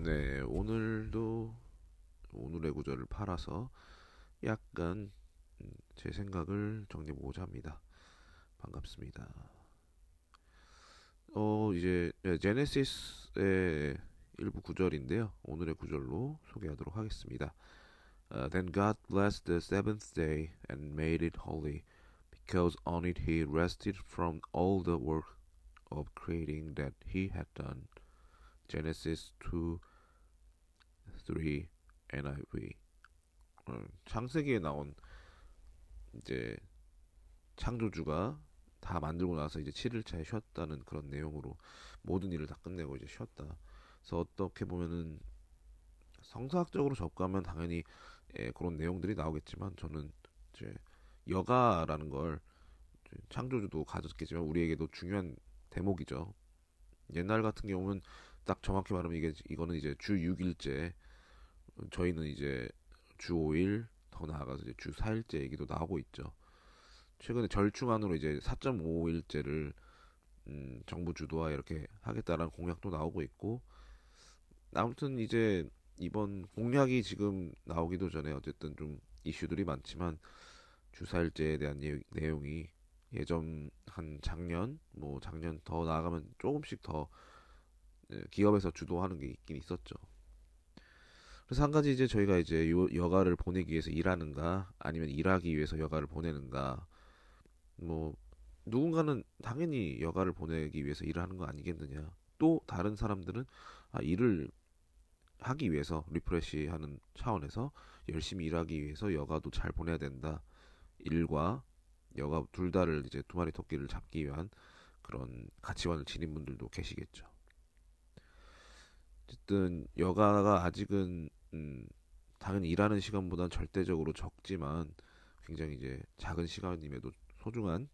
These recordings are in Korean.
네, 오늘도 오늘의 구절을 팔아서 약간 제 생각을 정리해보고자 합니다. 반갑습니다. 이제 제네시스의 일부 구절인데요. 오늘의 구절로 소개하도록 하겠습니다. Then God blessed the seventh day and made it holy, because on it he rested from all the work of creating that he had done. Genesis 2, 3 NIV. 창세기에 나온 이제 창조주가 다 만들고 나서 이제 7일차에 쉬었다는 그런 내용으로 모든 일을 다 끝내고 이제 쉬었다. 그래서 어떻게 보면은 성서학적으로 접근하면 당연히 그런 내용들이 나오겠지만 저는 이제 여가라는 걸 창조주도 가졌겠지만 우리에게도 중요한 대목이죠. 옛날 같은 경우는 딱 정확히 말하면 이거는 이제 주 6일째, 저희는 이제 주 5일, 더 나아가서 이제 주 4일째 얘기도 나오고 있죠. 최근에 절충안으로 이제 4.5일째를 정부 주도화 이렇게 하겠다라는 공약도 나오고 있고, 아무튼 이제 이번 공약이 지금 나오기도 전에 어쨌든 좀 이슈들이 많지만 주사일제에 대한 내용이 예전 한 작년 뭐 작년 더 나아가면 조금씩 더 기업에서 주도하는 게 있긴 있었죠. 그래서 한 가지 이제 저희가 이제 여가를 보내기 위해서 일하는가 아니면 일하기 위해서 여가를 보내는가, 뭐 누군가는 당연히 여가를 보내기 위해서 일을 하는 거 아니겠느냐. 또 다른 사람들은 일을 하기 위해서 리프레시하는 차원에서 열심히 일하기 위해서 여가도 잘 보내야 된다. 일과 여가 둘 다를 이제 두 마리 토끼를 잡기 위한 그런 가치관을 지닌 분들도 계시겠죠. 어쨌든 여가가 아직은 당연히 일하는 시간보다는 절대적으로 적지만 굉장히 이제 작은 시간임에도 소중한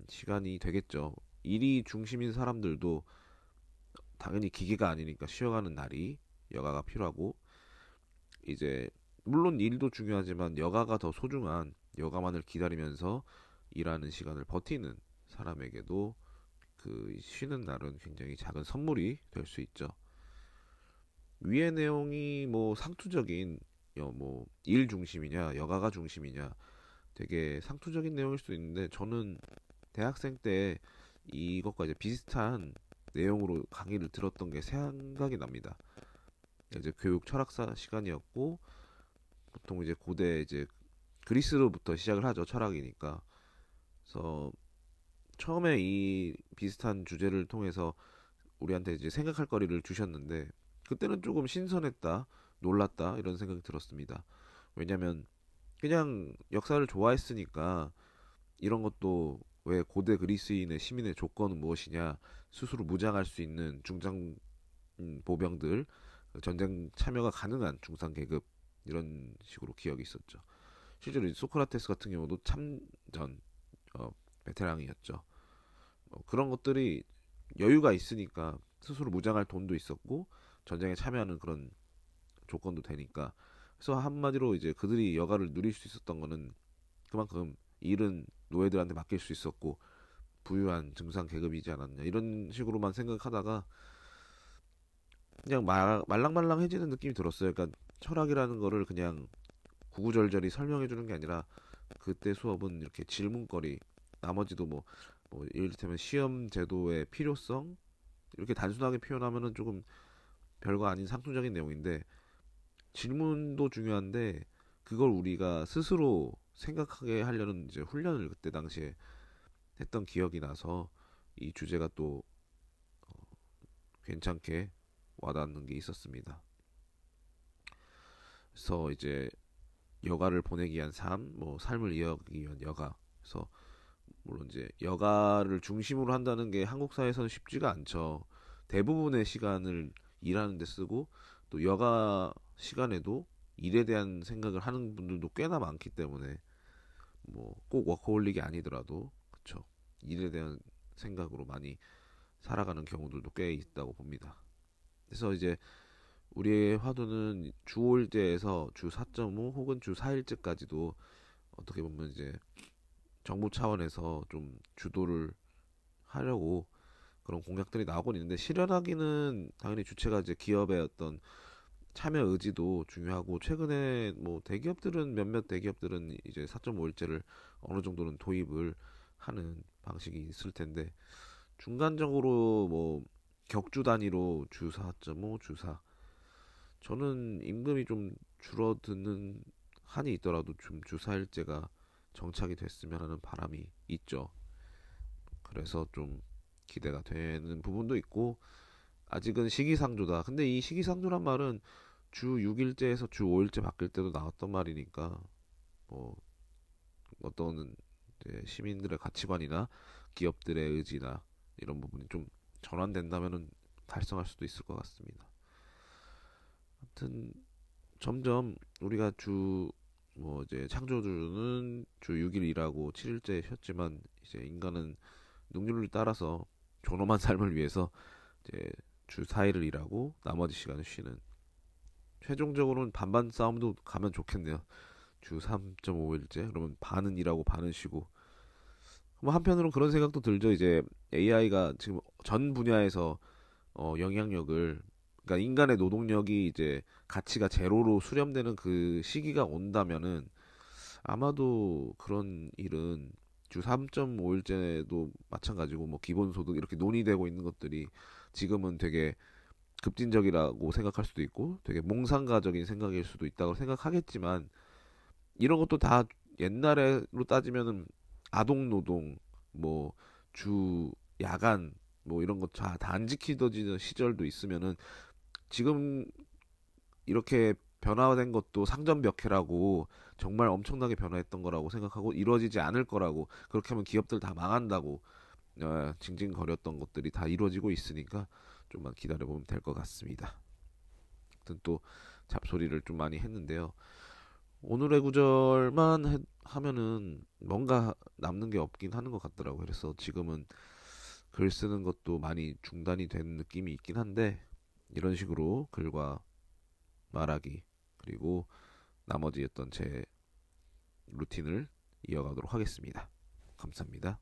시간이 되겠죠. 일이 중심인 사람들도 당연히 기계가 아니니까 쉬어가는 날이 여가가 필요하고, 이제 물론 일도 중요하지만 여가가 더 소중한, 여가만을 기다리면서 일하는 시간을 버티는 사람에게도 그 쉬는 날은 굉장히 작은 선물이 될 수 있죠. 위의 내용이 뭐 상투적인 뭐일 중심이냐 여가가 중심이냐 되게 상투적인 내용일 수도 있는데, 저는 대학생 때 이것과 이제 비슷한 내용으로 강의를 들었던 게 생각이 납니다. 이제 교육 철학사 시간이었고, 보통 이제 고대 이제 그리스로부터 시작을 하죠. 철학이니까. 그래서 처음에 이 비슷한 주제를 통해서 우리한테 이제 생각할 거리를 주셨는데, 그때는 조금 신선했다, 놀랐다 이런 생각이 들었습니다. 왜냐면 그냥 역사를 좋아했으니까 이런 것도, 왜 고대 그리스인의 시민의 조건은 무엇이냐, 스스로 무장할 수 있는 중장 보병들, 전쟁 참여가 가능한 중상 계급, 이런 식으로 기억이 있었죠. 실제로 소크라테스 같은 경우도 참전 베테랑이었죠. 그런 것들이 여유가 있으니까 스스로 무장할 돈도 있었고 전쟁에 참여하는 그런 조건도 되니까, 그래서 한마디로 이제 그들이 여가를 누릴 수 있었던 거는 그만큼 일은 노예들한테 맡길 수 있었고 부유한 증상 계급이지 않았냐, 이런 식으로만 생각하다가 그냥 말랑말랑해지는 느낌이 들었어요. 그러니까 철학이라는 거를 그냥 구구절절히 설명해 주는 게 아니라 그때 수업은 이렇게 질문거리, 나머지도 뭐 이를테면 시험 제도의 필요성, 이렇게 단순하게 표현하면은 조금 별거 아닌 상투적인 내용인데, 질문도 중요한데 그걸 우리가 스스로 생각하게 하려는 이제 훈련을 그때 당시에 했던 기억이 나서 이 주제가 또 괜찮게 와닿는 게 있었습니다. 그래서 이제 여가를 보내기 위한 삶, 뭐 삶을 이어가기 위한 여가. 그래서 물론 이제 여가를 중심으로 한다는 게 한국 사회에서는 쉽지가 않죠. 대부분의 시간을 일하는 데 쓰고 또 여가 시간에도 일에 대한 생각을 하는 분들도 꽤나 많기 때문에 뭐 꼭 워커홀릭이 아니더라도 그쵸, 일에 대한 생각으로 많이 살아가는 경우들도 꽤 있다고 봅니다. 그래서 이제 우리의 화두는 주 5일제에서 주 4.5 혹은 주 4일제까지도 어떻게 보면 이제 정부 차원에서 좀 주도를 하려고 그런 공약들이 나오고 있는데 실현하기는 당연히 주체가 이제 기업의 어떤 참여 의지도 중요하고 최근에 뭐 대기업들은 몇몇 대기업들은 이제 4.5일제를 어느 정도는 도입을 하는 방식이 있을 텐데 중간적으로 뭐 격주 단위로 주 4.5, 주 4. 저는 임금이 좀 줄어드는 한이 있더라도 좀 주 4일제가 정착이 됐으면 하는 바람이 있죠. 그래서 좀 기대가 되는 부분도 있고 아직은 시기상조다. 근데 이 시기상조란 말은 주 6일제에서 주 5일제 바뀔 때도 나왔던 말이니까 뭐 어떤 이제 시민들의 가치관이나 기업들의 의지나 이런 부분이 좀 전환된다면은 달성할 수도 있을 것 같습니다. 아무튼 점점 우리가 주 뭐 이제 창조주는 주 6일 일하고 7일째 쉬었지만 이제 인간은 능률을 따라서 존엄한 삶을 위해서 이제 주 4일을 일하고 나머지 시간을 쉬는 최종적으로는 반반 싸움도 가면 좋겠네요. 주 3.5일째 그러면 반은 일하고 반은 쉬고 뭐 한편으로는 그런 생각도 들죠. 이제 AI가 지금 전 분야에서 영향력을 그러니까 인간의 노동력이 이제 가치가 제로로 수렴되는 그 시기가 온다면은 아마도 그런 일은 주 3.5일제도 마찬가지고 뭐 기본소득 이렇게 논의되고 있는 것들이 지금은 되게 급진적이라고 생각할 수도 있고 되게 몽상가적인 생각일 수도 있다고 생각하겠지만 이런 것도 다 옛날로 따지면은 아동 노동 뭐 주 야간 뭐 이런 거 다 안 지키던 시절도 있으면은 지금 이렇게 변화된 것도 상전벽해라고 정말 엄청나게 변화했던 거라고 생각하고 이루어지지 않을 거라고 그렇게 하면 기업들 다 망한다고 징징거렸던 것들이 다 이루어지고 있으니까 좀만 기다려보면 될 것 같습니다. 아무튼 또 잡소리를 좀 많이 했는데요. 오늘의 구절만 하면은 뭔가 남는 게 없긴 하는 것 같더라고요. 그래서 지금은 글 쓰는 것도 많이 중단이 된 느낌이 있긴 한데 이런 식으로 글과 말하기 그리고 나머지 어떤 제 루틴을 이어가도록 하겠습니다. 감사합니다.